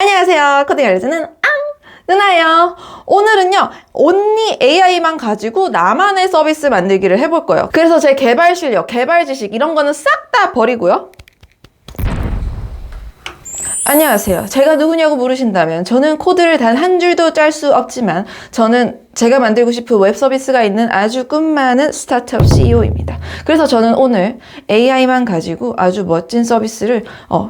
안녕하세요. 코딩 알려주는 누나예요. 오늘은요, 온리 AI만 가지고 나만의 서비스 만들기를 해볼 거예요. 그래서 제 개발 실력, 개발 지식 이런 거는 싹 다 버리고요. 안녕하세요. 제가 누구냐고 물으신다면 저는 코드를 단 한 줄도 짤 수 없지만 저는 제가 만들고 싶은 웹 서비스가 있는 아주 꿈많은 스타트업 CEO입니다. 그래서 저는 오늘 AI만 가지고 아주 멋진 서비스를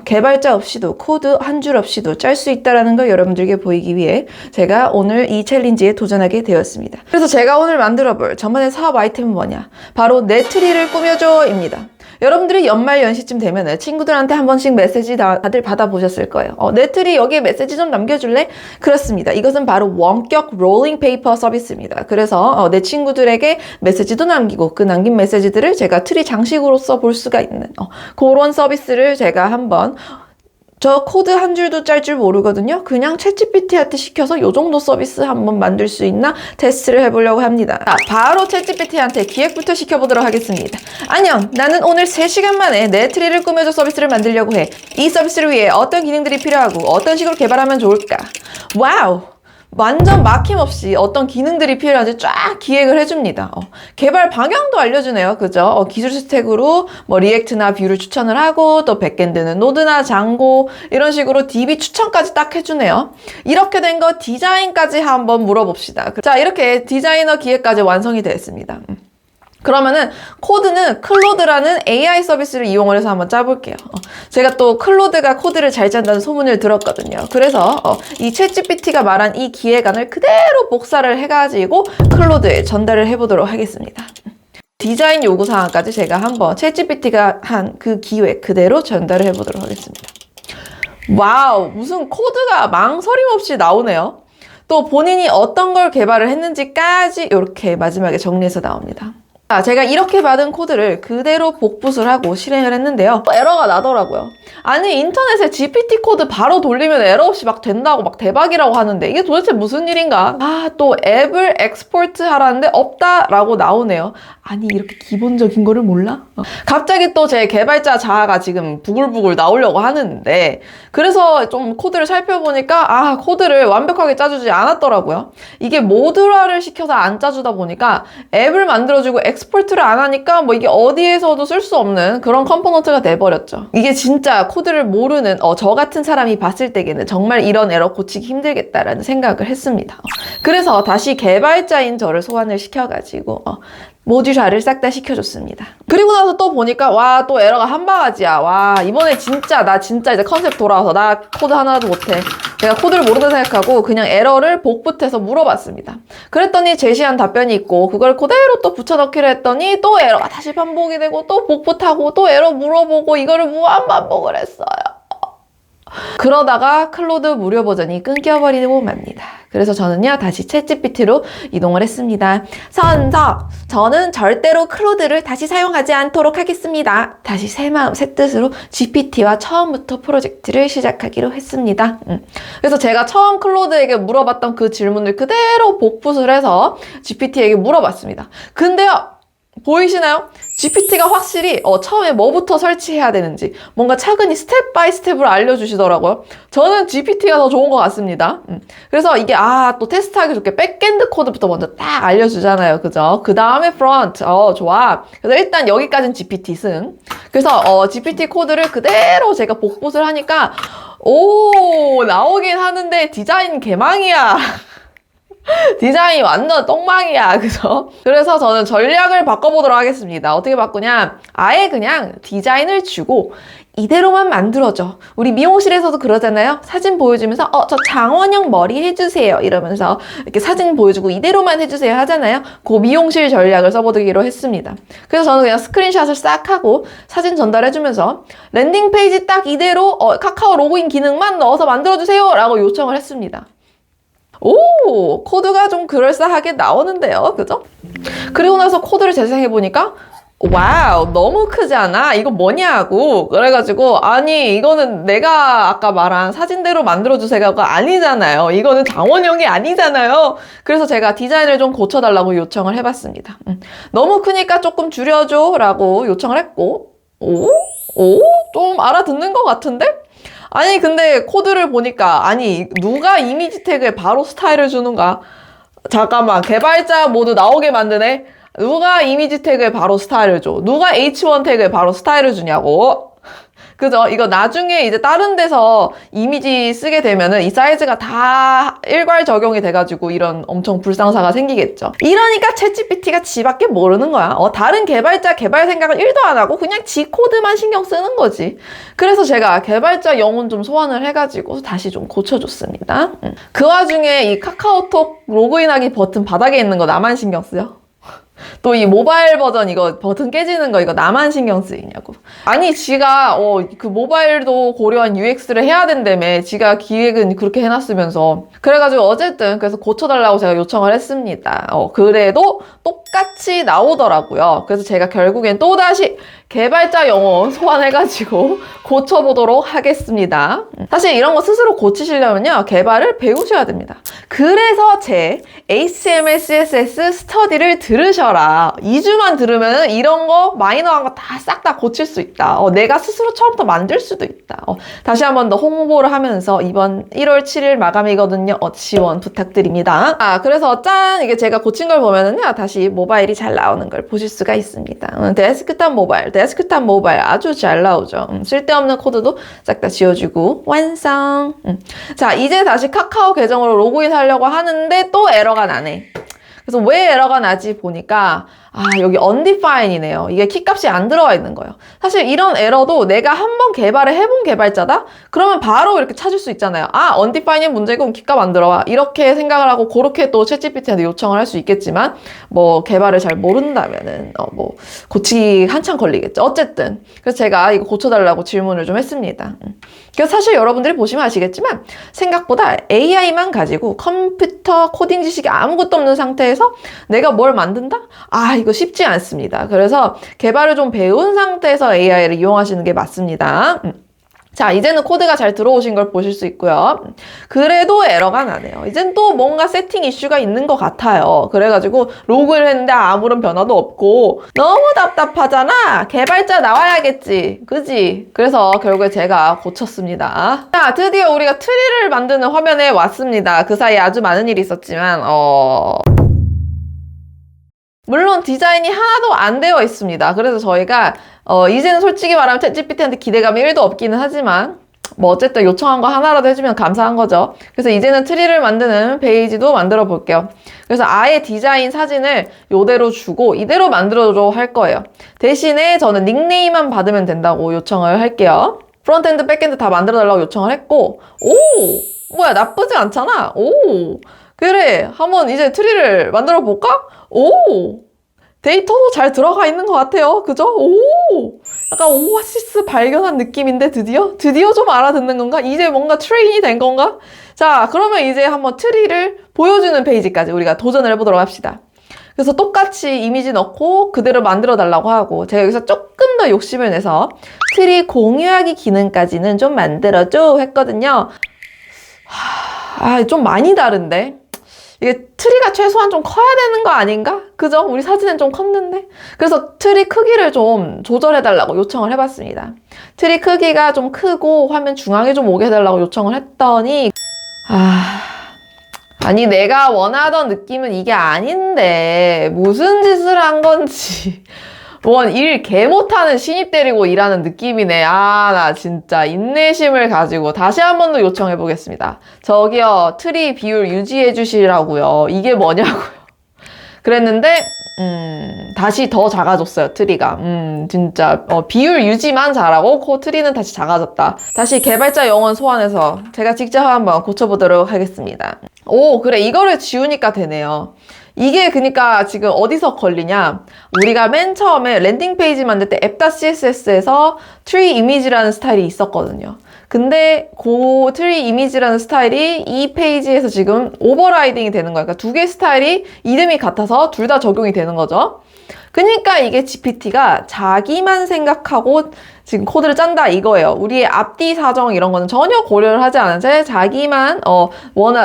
개발자 없이도 코드 한 줄 없이도 짤 수 있다는 걸 여러분들께 보이기 위해 제가 오늘 이 챌린지에 도전하게 되었습니다. 그래서 제가 오늘 만들어볼 저만의 사업 아이템은 뭐냐? 바로 내 트리를 꾸며줘입니다. 여러분들이 연말 연시쯤 되면은 친구들한테 한 번씩 메시지 다들 받아보셨을 거예요. 내 트리 여기에 메시지 좀 남겨줄래? 그렇습니다. 이것은 바로 원격 롤링 페이퍼 서비스입니다. 그래서 내 친구들에게 메시지도 남기고 그 남긴 메시지들을 제가 트리 장식으로서 볼 수가 있는 그런 서비스를 제가 한번 저 코드 한 줄도 짤 줄 모르거든요. 그냥 챗GPT한테 시켜서 요 정도 서비스 한번 만들 수 있나 테스트를 해보려고 합니다. 자, 바로 챗GPT한테 기획부터 시켜보도록 하겠습니다. 안녕, 나는 오늘 3시간 만에 내 트리를 꾸며줘 서비스를 만들려고 해. 이 서비스를 위해 어떤 기능들이 필요하고 어떤 식으로 개발하면 좋을까? 와우! 완전 막힘없이 어떤 기능들이 필요한지 쫙 기획을 해줍니다. 개발 방향도 알려주네요. 그죠? 기술 스택으로 뭐 리액트나 뷰를 추천을 하고 또 백엔드는 노드나 장고 이런 식으로 DB 추천까지 딱 해주네요. 이렇게 된 거 디자인까지 한번 물어봅시다. 자, 이렇게 디자이너 기획까지 완성이 됐습니다. 그러면은 코드는 클로드라는 AI 서비스를 이용을 해서 한번 짜볼게요. 제가 또 클로드가 코드를 잘 짠다는 소문을 들었거든요. 그래서 이 챗GPT가 말한 이 기획안을 그대로 복사를 해가지고 클로드에 전달을 해보도록 하겠습니다. 디자인 요구사항까지 제가 한번 챗GPT가 한 그 기획 그대로 전달을 해보도록 하겠습니다. 와우, 무슨 코드가 망설임 없이 나오네요. 또 본인이 어떤 걸 개발을 했는지까지 이렇게 마지막에 정리해서 나옵니다. 자, 제가 이렇게 받은 코드를 그대로 복붙을 하고 실행을 했는데요. 에러가 나더라고요. 아니, 인터넷에 GPT 코드 바로 돌리면 에러 없이 막 된다고 막 대박이라고 하는데 이게 도대체 무슨 일인가? 또 앱을 엑스포트 하라는데 없다라고 나오네요. 아니, 이렇게 기본적인 거를 몰라? 갑자기 또 제 개발자 자아가 지금 부글부글 나오려고 하는데 그래서 좀 코드를 살펴보니까 코드를 완벽하게 짜주지 않았더라고요. 이게 모듈화를 시켜서 안 짜주다 보니까 앱을 만들어주고 엑스포트를 안 하니까 뭐 이게 어디에서도 쓸 수 없는 그런 컴포넌트가 돼버렸죠. 이게 진짜 코드를 모르는 저 같은 사람이 봤을 때에는 정말 이런 에러 고치기 힘들겠다라는 생각을 했습니다. 그래서 다시 개발자인 저를 소환을 시켜가지고 모듈화를 싹 다 시켜줬습니다. 그리고 나서 또 보니까 와, 또 에러가 한 바가지야. 와, 이번에 나 진짜 이제 컨셉 돌아와서 나 코드 하나도 못해. 내가 코드를 모른다 생각하고 그냥 에러를 복붙해서 물어봤습니다. 그랬더니 제시한 답변이 있고 그걸 그대로 또 붙여넣기로 했더니 또 에러가 다시 반복이 되고 또 복붙하고 또 에러 물어보고 이거를 무한 반복을 했어요. 그러다가 클로드 무료 버전이 끊겨버리고 맙니다. 그래서 저는요, 다시 챗GPT로 이동을 했습니다. 선서, 저는 절대로 클로드를 다시 사용하지 않도록 하겠습니다. 다시 새 마음, 새 뜻으로 GPT와 처음부터 프로젝트를 시작하기로 했습니다. 그래서 제가 처음 클로드에게 물어봤던 그 질문을 그대로 복붙을 해서 GPT에게 물어봤습니다. 근데요, 보이시나요? GPT가 확실히 처음에 뭐부터 설치해야 되는지 뭔가 차근히 스텝 바이 스텝을 알려주시더라고요. 저는 GPT가 더 좋은 것 같습니다. 그래서 이게 또 테스트하기 좋게 백엔드 코드부터 먼저 딱 알려주잖아요. 그죠? 그 다음에 프론트. 좋아. 그래서 일단 여기까지는 GPT 승. 그래서 GPT 코드를 그대로 제가 복붙을 하니까 나오긴 하는데 디자인 개망이야. 디자인이 완전 똥망이야. 그죠? 그래서 저는 전략을 바꿔보도록 하겠습니다. 어떻게 바꾸냐? 아예 그냥 디자인을 주고 이대로만 만들어줘. 우리 미용실에서도 그러잖아요. 사진 보여주면서 저 장원영 머리 해주세요 이러면서 이렇게 사진 보여주고 이대로만 해주세요 하잖아요. 그 미용실 전략을 써보기로 했습니다. 그래서 저는 그냥 스크린샷을 싹 하고 사진 전달해주면서 랜딩 페이지 딱 이대로 카카오 로그인 기능만 넣어서 만들어주세요 라고 요청을 했습니다. 코드가 좀 그럴싸하게 나오는데요. 그죠? 그리고 나서 코드를 재생해보니까 와우, 너무 크지 않아? 이거 뭐냐고. 그래가지고 아니, 이거는 내가 아까 말한 사진대로 만들어주세요가 아니잖아요. 이거는 장원영이 아니잖아요. 그래서 제가 디자인을 좀 고쳐달라고 요청을 해봤습니다. 너무 크니까 조금 줄여줘 라고 요청을 했고 좀 알아듣는 것 같은데? 아니 근데 코드를 보니까 아니 누가 이미지 태그에 바로 스타일을 주는가? 잠깐만, 개발자 모두 나오게 만드네? 누가 이미지 태그에 바로 스타일을 줘? 누가 H1 태그에 바로 스타일을 주냐고? 그죠? 이거 나중에 이제 다른 데서 이미지 쓰게 되면은 이 사이즈가 다 일괄 적용이 돼가지고 이런 엄청 불상사가 생기겠죠. 이러니까 챗GPT가 지밖에 모르는 거야. 다른 개발자 개발 생각을 1도 안 하고 그냥 지 코드만 신경 쓰는 거지. 그래서 제가 개발자 영혼 좀 소환을 해가지고 다시 좀 고쳐줬습니다. 그 와중에 이 카카오톡 로그인하기 버튼 바닥에 있는 거 나만 신경 쓰여? 또 이 모바일 버전 이거 버튼 깨지는 거 이거 나만 신경 쓰이냐고. 아니 지가 그 모바일도 고려한 UX를 해야 된다며. 지가 기획은 그렇게 해놨으면서. 그래가지고 어쨌든 그래서 고쳐달라고 제가 요청을 했습니다. 그래도 똑같이 나오더라고요. 그래서 제가 결국엔 또다시 개발자 영혼 소환해가지고 고쳐보도록 하겠습니다. 사실 이런 거 스스로 고치시려면요, 개발을 배우셔야 됩니다. 그래서 제 HTML, CSS 스터디를 들으셔라. 2주만 들으면 이런 거 마이너한 거 다 싹 다 고칠 수 있다. 내가 스스로 처음부터 만들 수도 있다. 다시 한 번 더 홍보를 하면서 이번 1월 7일 마감이거든요. 지원 부탁드립니다. 그래서 짠! 이게 제가 고친 걸 보면은요, 다시 모바일이 잘 나오는 걸 보실 수가 있습니다. 데스크탑 모바일 아주 잘 나오죠. 쓸데없는 코드도 싹 다 지워주고 완성. 자, 이제 다시 카카오 계정으로 로그인 하려고 하는데 또 에러가 나네. 그래서 왜 에러가 나지 보니까 여기 undefined이네요. 이게 키값이 안 들어가 있는 거예요. 사실 이런 에러도 내가 한번 개발을 해본 개발자다? 그러면 바로 이렇게 찾을 수 있잖아요. undefined 문제고 키값 안 들어와. 이렇게 생각을 하고 그렇게 또 챗GPT한테 요청을 할 수 있겠지만 뭐 개발을 잘 모른다면은 뭐 고치기 한참 걸리겠죠. 어쨌든 그래서 제가 이거 고쳐달라고 질문을 좀 했습니다. 그래서 사실 여러분들이 보시면 아시겠지만 생각보다 AI만 가지고 컴퓨터 코딩 지식이 아무것도 없는 상태에서 내가 뭘 만든다? 이거 쉽지 않습니다. 그래서 개발을 좀 배운 상태에서 AI를 이용하시는 게 맞습니다. 자, 이제는 코드가 잘 들어오신 걸 보실 수 있고요. 그래도 에러가 나네요. 이젠 또 뭔가 세팅 이슈가 있는 것 같아요. 그래가지고 로그를 했는데 아무런 변화도 없고 너무 답답하잖아. 개발자 나와야겠지. 그지? 그래서 결국에 제가 고쳤습니다. 자, 드디어 우리가 트리를 만드는 화면에 왔습니다. 그 사이에 아주 많은 일이 있었지만 물론 디자인이 하나도 안 되어 있습니다. 그래서 저희가 이제는 솔직히 말하면 챗GPT한테 기대감이 1도 없기는 하지만 뭐 어쨌든 요청한 거 하나라도 해주면 감사한 거죠. 그래서 이제는 트리를 만드는 페이지도 만들어 볼게요. 그래서 아예 디자인 사진을 이대로 주고 이대로 만들어줘 할 거예요. 대신에 저는 닉네임만 받으면 된다고 요청을 할게요. 프론트엔드, 백엔드 다 만들어 달라고 요청을 했고 뭐야, 나쁘지 않잖아. 그래, 한번 이제 트리를 만들어 볼까? 데이터도 잘 들어가 있는 것 같아요. 그죠? 약간 오아시스 발견한 느낌인데 드디어 좀 알아듣는 건가? 이제 뭔가 트레인이 된 건가? 자, 그러면 이제 한번 트리를 보여주는 페이지까지 우리가 도전을 해보도록 합시다. 그래서 똑같이 이미지 넣고 그대로 만들어 달라고 하고, 제가 여기서 조금 더 욕심을 내서 트리 공유하기 기능까지는 좀 만들어줘 했거든요. 좀 많이 다른데? 이게 트리가 최소한 좀 커야 되는 거 아닌가? 그죠? 우리 사진은 좀 컸는데? 그래서 트리 크기를 좀 조절해달라고 요청을 해봤습니다. 트리 크기가 좀 크고 화면 중앙에 좀 오게 해달라고 요청을 했더니 아니 내가 원하던 느낌은 이게 아닌데 무슨 짓을 한 건지 일 개 못하는 신입 데리고 일하는 느낌이네. 나 진짜 인내심을 가지고 다시 한 번 더 요청해 보겠습니다. 저기요, 트리 비율 유지해 주시라고요. 이게 뭐냐고요. 그랬는데 다시 더 작아졌어요, 트리가. 진짜 비율 유지만 잘하고 트리는 다시 작아졌다. 다시 개발자 영혼 소환해서 제가 직접 한번 고쳐보도록 하겠습니다. 그래, 이거를 지우니까 되네요. 이게 그러니까 지금 어디서 걸리냐, 우리가 맨 처음에 랜딩 페이지 만들 때 app.css에서 tree image라는 스타일이 있었거든요. 근데 그 tree image라는 스타일이 이 페이지에서 지금 오버라이딩이 되는 거예요. 그러니까 두 개의 스타일이 이름이 같아서 둘 다 적용이 되는 거죠. 그러니까 이게 GPT가 자기만 생각하고 지금 코드를 짠다 이거예요. 우리의 앞뒤 사정 이런 거는 전혀 고려를 하지 않은 채 자기만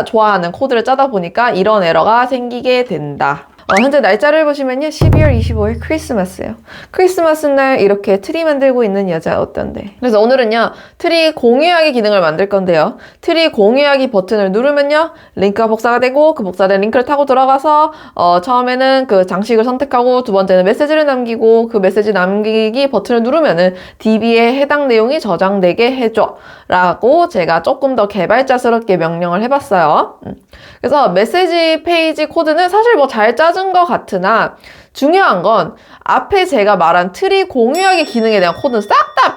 좋아하는 코드를 짜다 보니까 이런 에러가 생기게 된다. 현재 날짜를 보시면요. 12월 25일 크리스마스예요. 크리스마스 날 이렇게 트리 만들고 있는 여자 어떤데? 그래서 오늘은요. 트리 공유하기 기능을 만들 건데요. 트리 공유하기 버튼을 누르면요. 링크가 복사가 되고 그 복사된 링크를 타고 들어가서 처음에는 그 장식을 선택하고 두 번째는 메시지를 남기고 그 메시지 남기기 버튼을 누르면은 DB에 해당 내용이 저장되게 해줘 라고 제가 조금 더 개발자스럽게 명령을 해봤어요. 그래서 메시지 페이지 코드는 사실 뭐 잘 짜준 것 같으나 중요한 건 앞에 제가 말한 트리 공유하기 기능에 대한 코드는 싹 다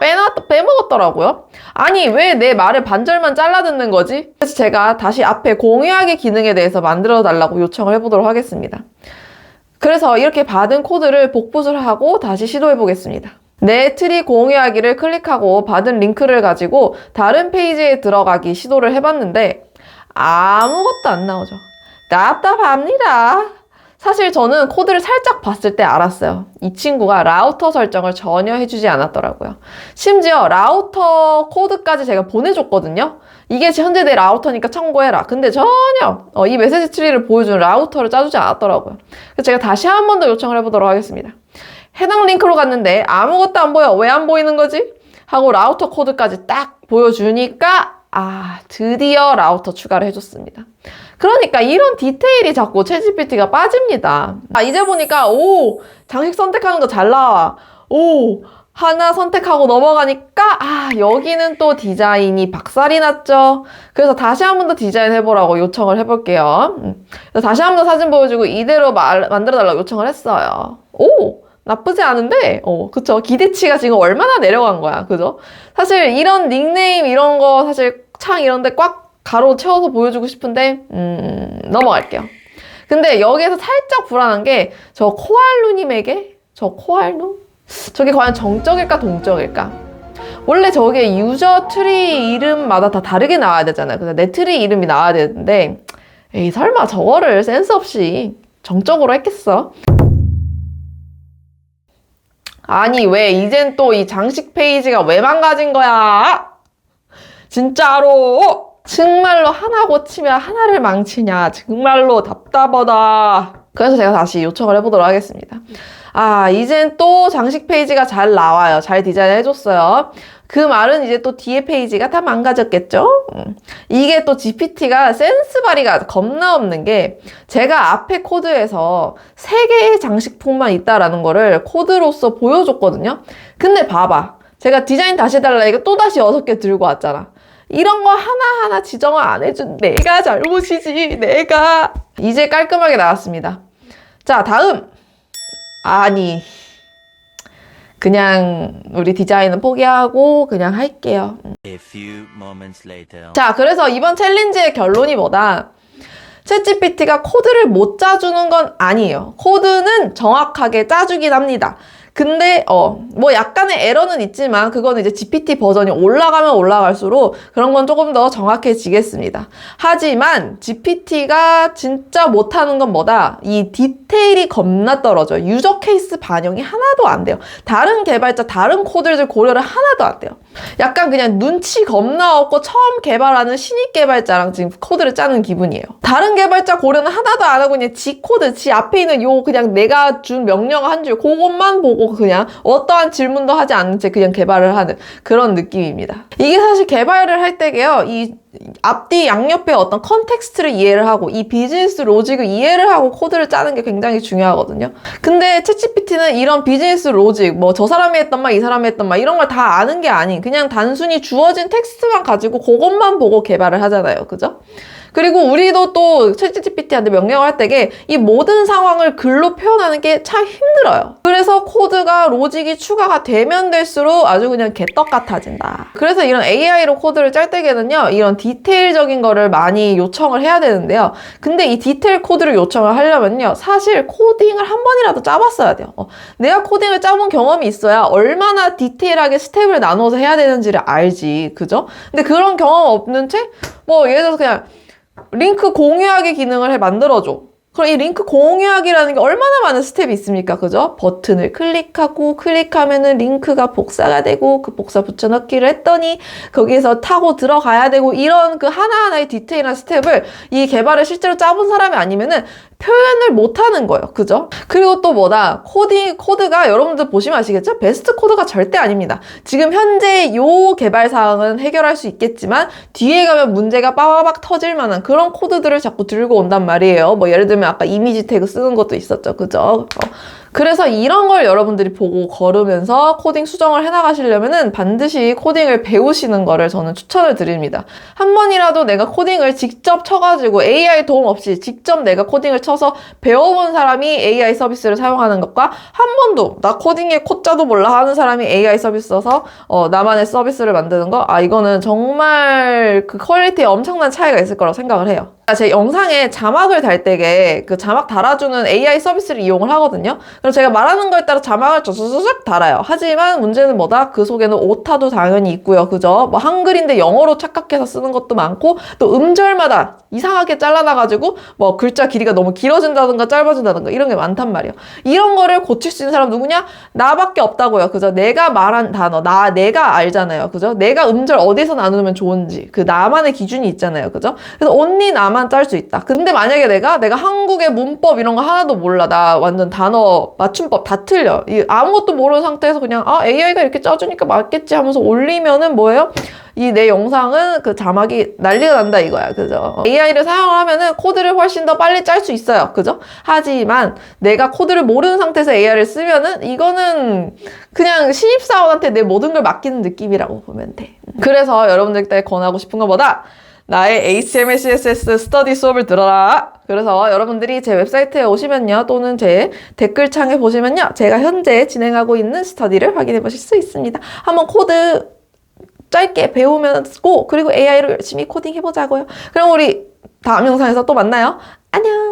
빼먹었더라고요. 아니 왜 내 말을 반절만 잘라 듣는 거지? 그래서 제가 다시 앞에 공유하기 기능에 대해서 만들어 달라고 요청을 해보도록 하겠습니다. 그래서 이렇게 받은 코드를 복붙을 하고 다시 시도해 보겠습니다. 내 트리 공유하기를 클릭하고 받은 링크를 가지고 다른 페이지에 들어가기 시도를 해봤는데 아무것도 안 나오죠. 답답합니다. 사실 저는 코드를 살짝 봤을 때 알았어요. 이 친구가 라우터 설정을 전혀 해주지 않았더라고요. 심지어 라우터 코드까지 제가 보내줬거든요. 이게 현재 내 라우터니까 참고해라. 근데 전혀 이 메시지 트리를 보여주는 라우터를 짜주지 않았더라고요. 그래서 제가 다시 한 번 더 요청을 해보도록 하겠습니다. 해당 링크로 갔는데 아무것도 안 보여. 왜 안 보이는 거지? 하고 라우터 코드까지 딱 보여주니까 드디어 라우터 추가를 해줬습니다. 그러니까 이런 디테일이 자꾸 챗GPT가 빠집니다. 이제 보니까 장식 선택하는 거 잘 나와. 하나 선택하고 넘어가니까 여기는 또 디자인이 박살이 났죠. 그래서 다시 한 번 더 디자인 해보라고 요청을 해볼게요. 그래서 다시 한 번 더 사진 보여주고 이대로 만들어달라고 요청을 했어요. 나쁘지 않은데, 그쵸. 기대치가 지금 얼마나 내려간 거야. 그죠? 사실 이런 닉네임 이런 거 사실 창 이런 데 꽉 가로 채워서 보여주고 싶은데, 넘어갈게요. 근데 여기에서 살짝 불안한 게, 저 코알루님에게, 저게 과연 정적일까, 동적일까? 원래 저게 유저 트리 이름마다 다 다르게 나와야 되잖아요. 그래서 내 트리 이름이 나와야 되는데, 에이, 설마 저거를 센스 없이 정적으로 했겠어? 아니, 왜, 이젠 또 이 장식 페이지가 왜 망가진 거야? 진짜로! 정말로 하나 고치면 하나를 망치냐. 정말로 답답하다. 그래서 제가 다시 요청을 해보도록 하겠습니다. 이젠 또 장식 페이지가 잘 나와요. 잘 디자인 해줬어요. 그 말은 이제 또 뒤에 페이지가 다 망가졌겠죠? 이게 또 GPT가 센스 발휘가 겁나 없는 게 제가 앞에 코드에서 3개의 장식품만 있다라는 거를 코드로서 보여줬거든요. 근데 봐봐. 제가 디자인 다시 해달라 이거 또다시 6개 들고 왔잖아. 이런 거 하나하나 지정을 안 해준 내가 잘못이지. 내가. 이제 깔끔하게 나왔습니다. 자, 다음. 그냥 우리 디자인은 포기하고 그냥 할게요. A few moments later. 자, 그래서 이번 챌린지의 결론이 뭐다? 챗GPT가 코드를 못 짜주는 건 아니에요. 코드는 정확하게 짜주긴 합니다. 근데 뭐 약간의 에러는 있지만 그거는 이제 GPT 버전이 올라가면 올라갈수록 그런 건 조금 더 정확해지겠습니다. 하지만 GPT가 진짜 못하는 건 뭐다? 이 디테일이 겁나 떨어져요. 유저 케이스 반영이 하나도 안 돼요. 다른 개발자, 다른 코드들 고려를 하나도 안 돼요. 약간 그냥 눈치 겁나 없고 처음 개발하는 신입 개발자랑 지금 코드를 짜는 기분이에요. 다른 개발자 고려는 하나도 안 하고 그냥 지 코드, 지 앞에 있는 그냥 내가 준 명령 한 줄 그것만 보고 그냥 어떠한 질문도 하지 않은 채 그냥 개발을 하는 그런 느낌입니다. 이게 사실 개발을 할 때게요. 이 앞뒤 양옆에 어떤 컨텍스트를 이해를 하고 이 비즈니스 로직을 이해를 하고 코드를 짜는 게 굉장히 중요하거든요. 근데 챗GPT는 이런 비즈니스 로직, 뭐 저 사람이 했던 말, 이 사람이 했던 말 이런 걸 다 아는 게 아닌 그냥 단순히 주어진 텍스트만 가지고 그것만 보고 개발을 하잖아요. 그죠? 그리고 우리도 또 챗GPT한테 명령을 할 때에 이 모든 상황을 글로 표현하는 게 참 힘들어요. 그래서 코드가 로직이 추가가 되면 될수록 아주 그냥 개떡 같아진다. 그래서 이런 AI로 코드를 짤 때에는요, 이런 디테일적인 거를 많이 요청을 해야 되는데요. 근데 이 디테일 코드를 요청을 하려면요, 사실 코딩을 한 번이라도 짜봤어야 돼요. 내가 코딩을 짜본 경험이 있어야 얼마나 디테일하게 스텝을 나눠서 해야 되는지를 알지. 그죠? 근데 그런 경험 없는 채, 뭐 예를 들어서 그냥 링크 공유하기 기능을 만들어줘. 그럼 이 링크 공유하기라는 게 얼마나 많은 스텝이 있습니까? 그죠? 버튼을 클릭하고 클릭하면은 링크가 복사가 되고 그 복사 붙여넣기를 했더니 거기에서 타고 들어가야 되고 이런 그 하나하나의 디테일한 스텝을 이 개발을 실제로 짜본 사람이 아니면은 표현을 못하는 거예요. 그죠? 그리고 또 뭐다? 코드가 여러분들 보시면 아시겠죠? 베스트 코드가 절대 아닙니다. 지금 현재 요 개발 사항은 해결할 수 있겠지만 뒤에 가면 문제가 빠바박 터질 만한 그런 코드들을 자꾸 들고 온단 말이에요. 뭐 예를 들면 아까 이미지 태그 쓰는 것도 있었죠. 그죠? 그래서 이런 걸 여러분들이 보고 걸으면서 코딩 수정을 해나가시려면은 반드시 코딩을 배우시는 거를 저는 추천을 드립니다. 한 번이라도 내가 코딩을 직접 쳐가지고 AI 도움 없이 직접 내가 코딩을 쳐서 배워본 사람이 AI 서비스를 사용하는 것과 한 번도 나 코딩의 코자도 몰라 하는 사람이 AI 서비스 써서 나만의 서비스를 만드는 거, 이거는 정말 그 퀄리티에 엄청난 차이가 있을 거라고 생각을 해요. 제 영상에 자막을 달 때에 그 자막 달아주는 AI 서비스를 이용을 하거든요. 그럼 제가 말하는 거에 따라 자막을 쫙쫙쫙 달아요. 하지만 문제는 뭐다? 그 속에는 오타도 당연히 있고요. 그죠? 뭐 한글인데 영어로 착각해서 쓰는 것도 많고 또 음절마다 이상하게 잘라놔가지고 뭐 글자 길이가 너무 길어진다든가 짧아진다든가 이런 게 많단 말이에요. 이런 거를 고칠 수 있는 사람 누구냐? 나밖에 없다고요. 그죠? 내가 말한 단어, 내가 알잖아요. 그죠? 내가 음절 어디서 나누면 좋은지 그 나만의 기준이 있잖아요. 그죠? 그래서 only 나만 짤 수 있다. 근데 만약에 내가 한국의 문법 이런 거 하나도 몰라. 나 완전 단어 맞춤법 다 틀려. 아무것도 모르는 상태에서 그냥 AI가 이렇게 짜주니까 맞겠지 하면서 올리면은 뭐예요? 이 내 영상은 그 자막이 난리가 난다 이거야. 그죠? AI를 사용하면은 코드를 훨씬 더 빨리 짤 수 있어요. 그죠? 하지만 내가 코드를 모르는 상태에서 AI를 쓰면은 이거는 그냥 신입사원한테 내 모든 걸 맡기는 느낌이라고 보면 돼. 그래서 여러분들께 권하고 싶은 것보다 나의 HTML, CSS 스터디 수업을 들어라. 그래서 여러분들이 제 웹사이트에 오시면요, 또는 제 댓글창에 보시면요, 제가 현재 진행하고 있는 스터디를 확인해 보실 수 있습니다. 한번 코드 짧게 배우면서 그리고 AI로 열심히 코딩 해보자고요. 그럼 우리 다음 영상에서 또 만나요. 안녕.